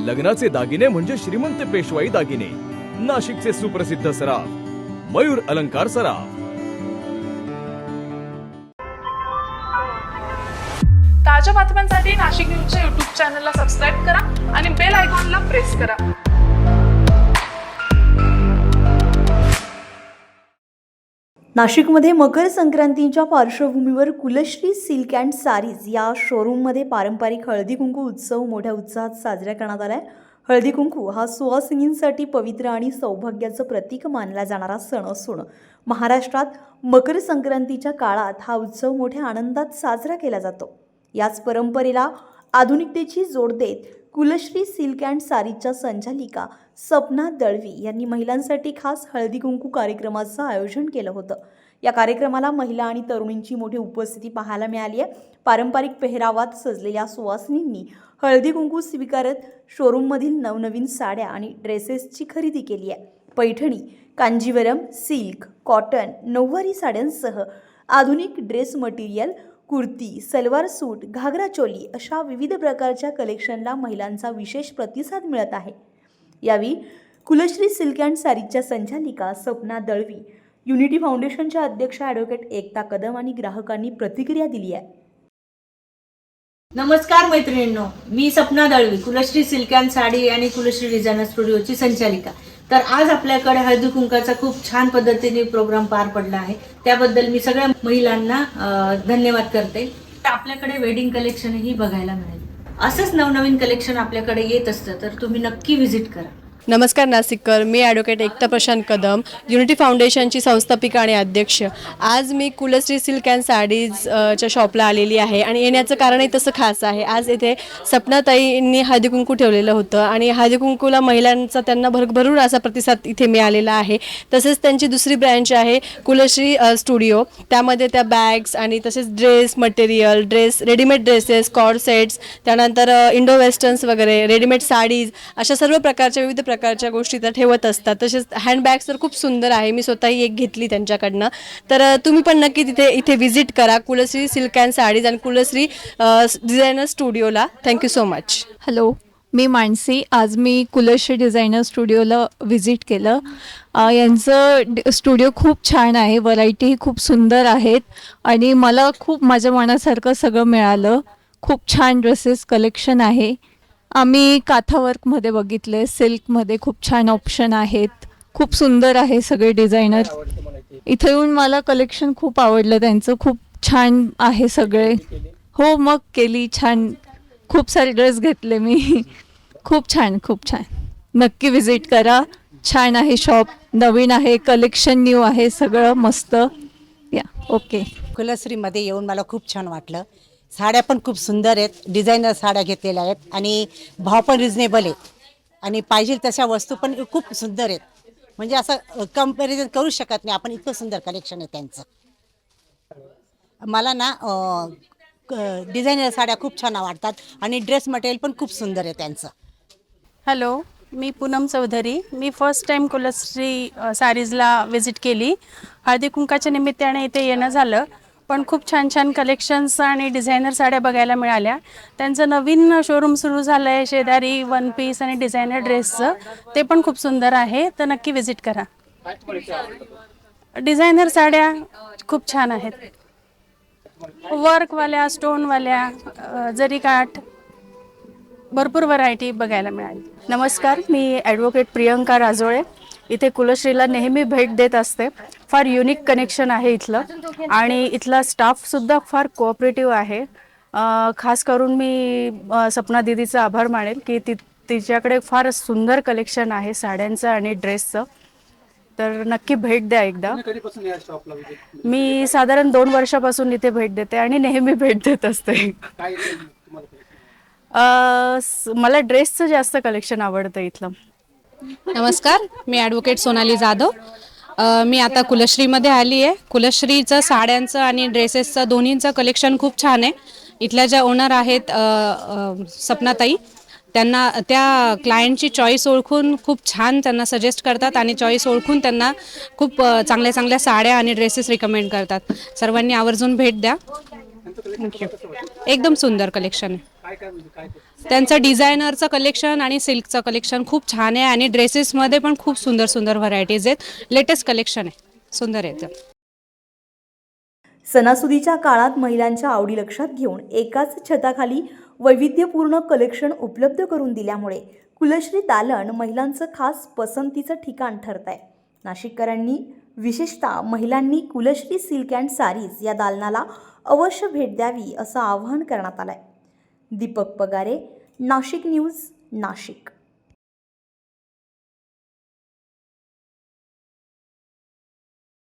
लग्नाचे दागिने म्हणजे श्रीमंत पेशवाई दागिने, नाशिकचे सुप्रसिद्ध सराफ मयूर अलंकार सराफ। ताज्या बातम्यांसाठी नाशिक न्यूजच्या YouTube चॅनलला सबस्क्राईब करा आणि बेल आयकॉनला प्रेस करा। नाशिकमध्ये मकर संक्रांतीच्या पार्श्वभूमीवर कुलश्री सिल्क अँड सारीज या शोरूममध्ये पारंपरिक हळदी कुंकू उत्सव मोठ्या उत्साहात साजरा करण्यात आला आहे। हळदी कुंकू हा सुवासिनींसाठी पवित्र आणि सौभाग्याचं प्रतीक मानला जाणारा सण असून महाराष्ट्रात मकर संक्रांतीच्या काळात हा उत्सव मोठ्या आनंदात साजरा केला जातो। याच परंपरेला आधुनिकतेची जोड देत कुलश्री सिल्क अँड सारीजच्या संचालिका सपना दळवी यांनी महिलांसाठी खास हळदी कुंकू कार्यक्रमाचं आयोजन केलं होतं। या कार्यक्रमाला महिला आणि तरुणींची मोठी उपस्थिती पाहायला मिळाली आहे। पारंपरिक पेहरावात सजलेल्या सुवासिनींनी हळदी कुंकू स्वीकारत शोरूममधील नवनवीन साड्या आणि ड्रेसेसची खरेदी केली आहे। पैठणी, कांजीवरम, सिल्क, कॉटन, नऊवारी साड्यांसह आधुनिक ड्रेस मटेरियल, कुर्ती, सलवार सूट, घागरा चोली अशा विविध प्रकारच्या कलेक्शनला महिलांचा विशेष प्रतिसाद मिळत आहे। यावेळी कुलश्री सिल्क अँड सारीजच्या संचालिका सपना दळवी, युनिटी फाउंडेशनच्या अध्यक्षा ॲडव्होकेट एकता कदम आणि ग्राहकांनी प्रतिक्रिया दिली आहे। नमस्कार मैत्रिणींनो, मी सपना दळवी, कुलश्री सिल्क अँड साडी आणि कुलश्री डिझायनर स्टुडिओची संचालिका। तर आज आपल्याकडे हळदी कुंकाचा खूप छान पद्धतीने प्रोग्राम पार पडला आहे, त्याबद्दल मी सगळ्या महिलांना धन्यवाद करते। आपल्याकडे वेडिंग कलेक्शनही बघायला मिळेल। असंच नवनवीन कलेक्शन आपल्याकडे येत असतं, तर तुम्ही नक्की व्हिजिट करा। नमस्कार नाशिककर, मी ॲडव्होकेट एकता प्रशांत कदम, युनिटी फाउंडेशनची संस्थापिका आणि अध्यक्ष। आज मी कुलश्री सिल्क अँड साडीजच्या शॉपला आलेली आहे आणि येण्याचं कारणही तसं खास आहे। आज इथे सपनाताईंनी हळदी कुंकू ठेवलेलं होतं आणि हळदी कुंकूला महिलांचा त्यांना भरभरून असा प्रतिसाद इथे मिळालेला आहे। तसेच त्यांची दुसरी ब्रँच आहे कुलश्री स्टुडिओ, त्यामध्ये त्या बॅग्स आणि तसेच dress material, readymade dresses, cord sets, त्यानंतर इंडो वेस्टर्न्स वगैरे, रेडीमेड साडीज अशा सर्व प्रकारच्या विविध प्रकारच्या गोष्टी त्या ठेवत असतात। तसेच हँडबॅग्स तर खूप सुंदर आहे, मी स्वतःही एक घेतली त्यांच्याकडनं। तर तुम्ही पण नक्की इथे व्हिजिट करा कुलश्री सिल्क अँड साडीज आणि कुलश्री डिझायनर स्टुडिओला। Thank you so much. हॅलो, मी मानसी। आज मी कुलश्री डिझायनर स्टुडिओला व्हिजिट केलं। यांचं स्टुडिओ खूप छान आहे, व्हरायटी खूप सुंदर आहेत आणि मला खूप माझ्या मनासारखं सगळं मिळालं। खूप छान ड्रेसेस कलेक्शन आहे। आम्ही काथावर्कमध्ये बघितले, सिल्कमध्ये खूप छान ऑप्शन आहेत, खूप सुंदर आहे सगळे डिझायनर। इथे येऊन मला कलेक्शन खूप आवडलं, त्यांचं खूप छान आहे सगळे। हो, मग केली छान, खूप सारे ड्रेस घेतले मी। खूप छान, खूप छान, नक्की व्हिजिट करा। छान आहे शॉप, नवीन आहे, कलेक्शन न्यू आहे, सगळं मस्त। या ओके। कुलश्रीमध्ये येऊन मला खूप छान वाटलं। साड्या पण खूप सुंदर आहेत, डिझायनर साड्या घेतलेल्या आहेत आणि भाव पण रिजनेबल आहे आणि पाहिजे तशा वस्तू पण खूप सुंदर आहेत। म्हणजे असं कंपॅरिझन करू शकत नाही आपण, इतकं सुंदर कलेक्शन आहे त्यांचं। मला ना डिझायनर साड्या खूप छान आवडतात आणि ड्रेस मटेरियल पण खूप सुंदर आहे त्यांचं। हॅलो, मी पूनम चौधरी। मी फर्स्ट टाईम कुलश्री सारीजला व्हिजिट केली। हळदी कुंकाच्या निमित्ताने इथे येणं झालं, पण खूप छान छान कलेक्शन्स आणि डिझायनर साड्या बघायला मिळाल्या। त्यांचं नवीन शोरूम सुरू झालं आहे शेजारी, वन पीस आणि डिझायनर ड्रेसचं, ते पण खूप सुंदर आहे, तर नक्की व्हिजिट करा। डिझायनर साड्या खूप छान आहेत, वर्कवाल्या, स्टोनवाल्या, जरीकाठ, भरपूर व्हरायटी बघायला मिळाली। नमस्कार, मी ॲडव्होकेट प्रियंका राजोळे। इथे कुलश्रीला नेहमी भेट देत असते। फार युनिक कनेक्शन आहे इथलं आणि इथला स्टाफसुद्धा फार कोऑपरेटिव्ह आहे। खास करून मी सपना दीदीचा आभार मानेल की तिच्याकडे फार सुंदर कलेक्शन आहे साड्यांचं आणि ड्रेसचं, तर नक्की भेट द्या एकदा। मी साधारण 2 वर्षापासून इथे भेट देते आणि नेहमी भेट देत असते। मला ड्रेसचं जास्त कलेक्शन आवडतं इथलं। नमस्कार, मी ॲडव्होकेट सोनाली जाधव। मी आता कुलश्रीमध्ये आली आहे। कुलश्रीचं साड्यांचं आणि ड्रेसेसचं दोन्हींचं कलेक्शन खूप छान आहे। इथल्या ज्या ओनर आहेत सपनाताई, त्यांना त्या क्लायंटची चॉईस ओळखून खूप छान त्यांना सजेस्ट करतात आणि चॉईस ओळखून त्यांना खूप चांगल्या चांगल्या साड्या आणि ड्रेसेस रिकमेंड करतात। सर्वांनी आवर्जून भेट द्या। थँक्यू। एकदम सुंदर कलेक्शन आहे। त्यांचं डिझायनरचं कलेक्शन आणि सिल्कचं कलेक्शन खूप छान आहे आणि ड्रेसेसमध्ये पण खूप सुंदर सुंदर व्हरायटीज आहेत. लेटेस्ट कलेक्शन आहे, सुंदर आहे. सणासुदीच्या काळात महिलांच्या आवडी लक्षात घेऊन एकाच छताखाली वैविध्यपूर्ण कलेक्शन उपलब्ध करून दिल्यामुळे कुलश्री दालन महिलांचं खास पसंतीचं ठिकाण ठरत आहे. नाशिककरांनी विशेषतः महिलांनी कुलश्री सिल्क अँड सारीज या दालनाला अवश्य भेट द्यावी असं आवाहन करण्यात आलं आहे. दीपक पगारे, नाशिक न्यूज, नाशिक.